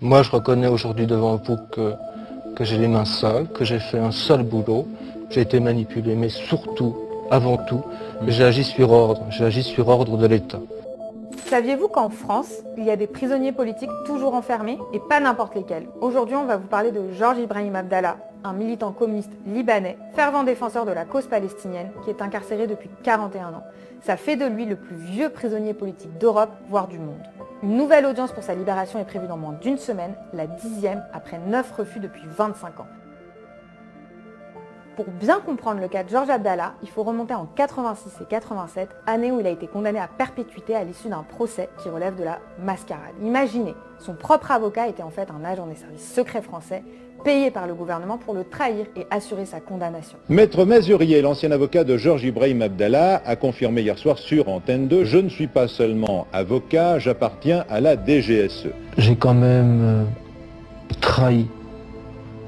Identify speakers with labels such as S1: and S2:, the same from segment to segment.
S1: Moi, je reconnais aujourd'hui devant vous que j'ai les mains sales, que j'ai fait un sale boulot, j'ai été manipulé, mais surtout, avant tout, j'ai agi sur ordre de l'État.
S2: Saviez-vous qu'en France, il y a des prisonniers politiques toujours enfermés, et pas n'importe lesquels? Aujourd'hui, on va vous parler de Georges Ibrahim Abdallah, un militant communiste libanais, fervent défenseur de la cause palestinienne, qui est incarcéré depuis 41 ans. Ça fait de lui le plus vieux prisonnier politique d'Europe, voire du monde. Une nouvelle audience pour sa libération est prévue dans moins d'une semaine, la 10e après 9 refus depuis 25 ans. Pour bien comprendre le cas de Georges Abdallah, il faut remonter en 86 et 87, année où il a été condamné à perpétuité à l'issue d'un procès qui relève de la mascarade. Imaginez, son propre avocat était en fait un agent des services secrets français, payé par le gouvernement pour le trahir et assurer sa condamnation.
S3: Maître Mazurier, l'ancien avocat de Georges Ibrahim Abdallah, a confirmé hier soir sur Antenne 2 « Je ne suis pas seulement avocat, j'appartiens à la DGSE ».
S1: J'ai quand même trahi,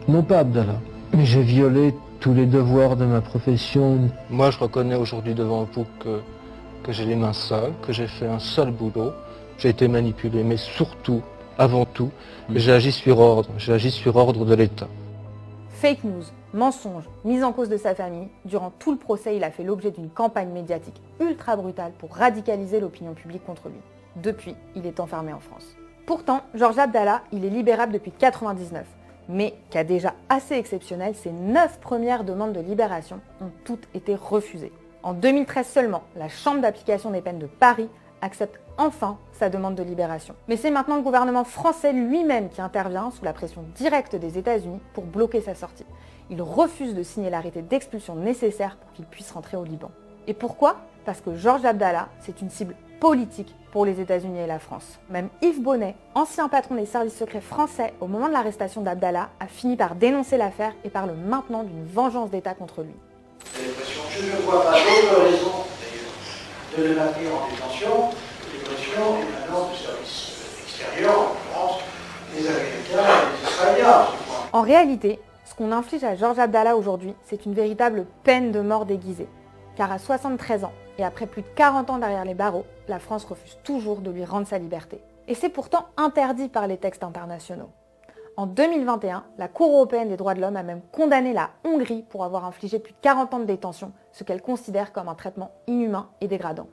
S1: non pas Abdallah, mais j'ai violé tous les devoirs de ma profession. Moi, je reconnais aujourd'hui devant vous que j'ai les mains sales, que j'ai fait un sale boulot, j'ai été manipulé, mais surtout, avant tout, j'ai agi sur ordre de l'État.
S2: Fake news, mensonges, mise en cause de sa famille, durant tout le procès, il a fait l'objet d'une campagne médiatique ultra brutale pour radicaliser l'opinion publique contre lui. Depuis, il est enfermé en France. Pourtant, Georges Abdallah, il est libérable depuis 1999. Mais, cas déjà assez exceptionnel, ses 9 premières demandes de libération ont toutes été refusées. En 2013 seulement, la Chambre d'application des peines de Paris accepte enfin sa demande de libération. Mais c'est maintenant le gouvernement français lui-même qui intervient sous la pression directe des États-Unis pour bloquer sa sortie. Il refuse de signer l'arrêté d'expulsion nécessaire pour qu'il puisse rentrer au Liban. Et pourquoi? Parce que Georges Abdallah, c'est une cible politique pour les États-Unis et la France. Même Yves Bonnet, ancien patron des services secrets français au moment de l'arrestation d'Abdallah, a fini par dénoncer l'affaire et parle maintenant d'une vengeance d'État contre lui.
S4: J'ai l'impression que je ne vois pas d'autre raison, d'ailleurs, de le maintenir en détention que les pressions émanant de services extérieurs, en l'occurrence les Américains et les Israéliens.
S2: En réalité, ce qu'on inflige à Georges Abdallah aujourd'hui, c'est une véritable peine de mort déguisée. Car à 73 ans, et après plus de 40 ans derrière les barreaux, la France refuse toujours de lui rendre sa liberté. Et c'est pourtant interdit par les textes internationaux. En 2021, la Cour européenne des droits de l'homme a même condamné la Hongrie pour avoir infligé plus de 40 ans de détention, ce qu'elle considère comme un traitement inhumain et dégradant.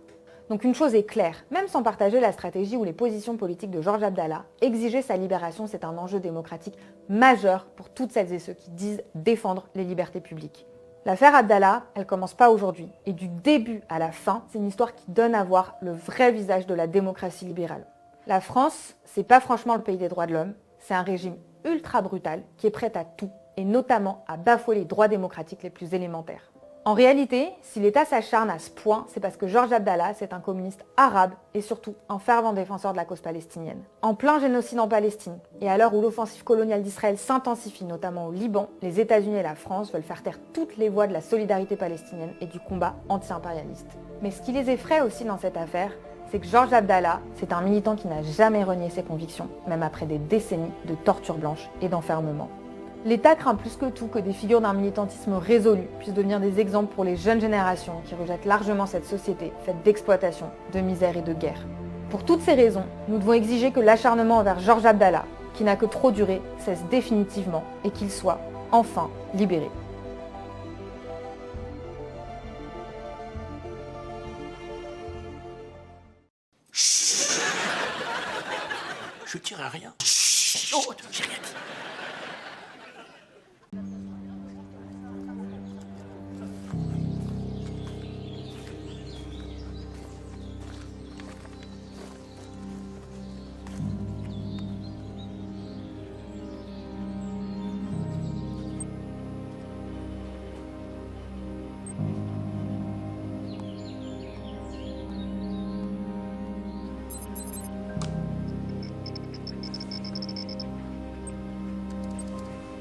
S2: Donc une chose est claire, même sans partager la stratégie ou les positions politiques de Georges Abdallah, exiger sa libération, c'est un enjeu démocratique majeur pour toutes celles et ceux qui disent défendre les libertés publiques. L'affaire Abdallah, elle commence pas aujourd'hui, et du début à la fin, c'est une histoire qui donne à voir le vrai visage de la démocratie libérale. La France, c'est pas franchement le pays des droits de l'homme, c'est un régime ultra brutal qui est prêt à tout, et notamment à bafouer les droits démocratiques les plus élémentaires. En réalité, si l'État s'acharne à ce point, c'est parce que Georges Abdallah, c'est un communiste arabe et surtout un fervent défenseur de la cause palestinienne. En plein génocide en Palestine, et à l'heure où l'offensive coloniale d'Israël s'intensifie, notamment au Liban, les États-Unis et la France veulent faire taire toutes les voix de la solidarité palestinienne et du combat anti-impérialiste. Mais ce qui les effraie aussi dans cette affaire, c'est que Georges Abdallah, c'est un militant qui n'a jamais renié ses convictions, même après des décennies de torture blanche et d'enfermement. L'État craint plus que tout que des figures d'un militantisme résolu puissent devenir des exemples pour les jeunes générations qui rejettent largement cette société faite d'exploitation, de misère et de guerre. Pour toutes ces raisons, nous devons exiger que l'acharnement envers Georges Abdallah, qui n'a que trop duré, cesse définitivement et qu'il soit enfin libéré.
S5: Je tire à rien. Oh, j'ai rien dit.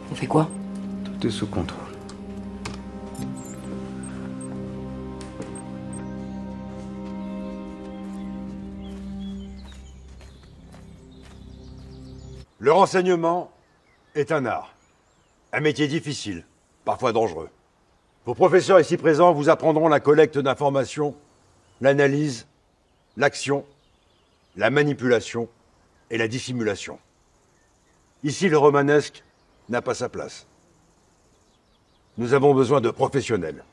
S5: On fait quoi?
S6: Tout est sous contrôle.
S7: Le renseignement est un art, un métier difficile, parfois dangereux. Vos professeurs ici présents vous apprendront la collecte d'informations, l'analyse, l'action, la manipulation et la dissimulation. Ici, le romanesque n'a pas sa place. Nous avons besoin de professionnels.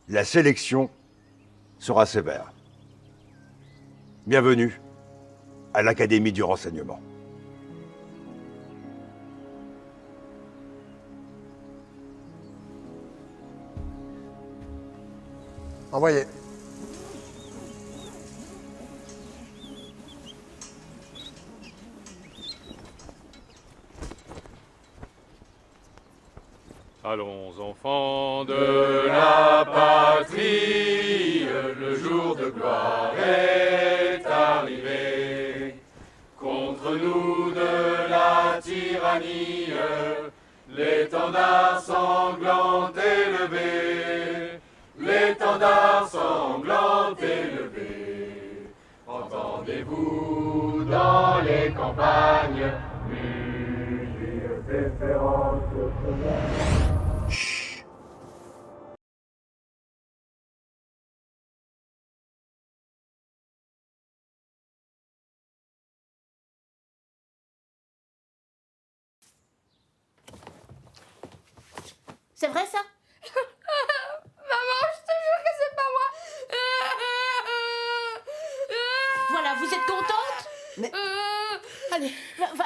S7: La sélection sera sévère. Bienvenue à l'Académie du renseignement.
S6: Envoyez.
S8: Allons enfants de la patrie, le jour de gloire est arrivé. Contre nous de la tyrannie, l'étendard sanglant élevé, l'étendard sanglant élevé. Entendez-vous dans les campagnes mugir des féroces soldats.
S9: C'est vrai ça?
S10: Maman, je te jure que c'est pas moi.
S9: Voilà, vous êtes contente? Mais... Allez,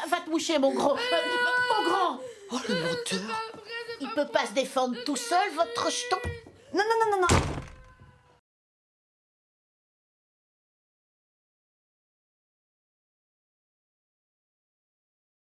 S9: va te moucher, mon gros. Mon grand.
S5: Oh, le menteur.
S9: Il peut pas se défendre tout seul, votre jeton?
S10: Non, non, non, non, non.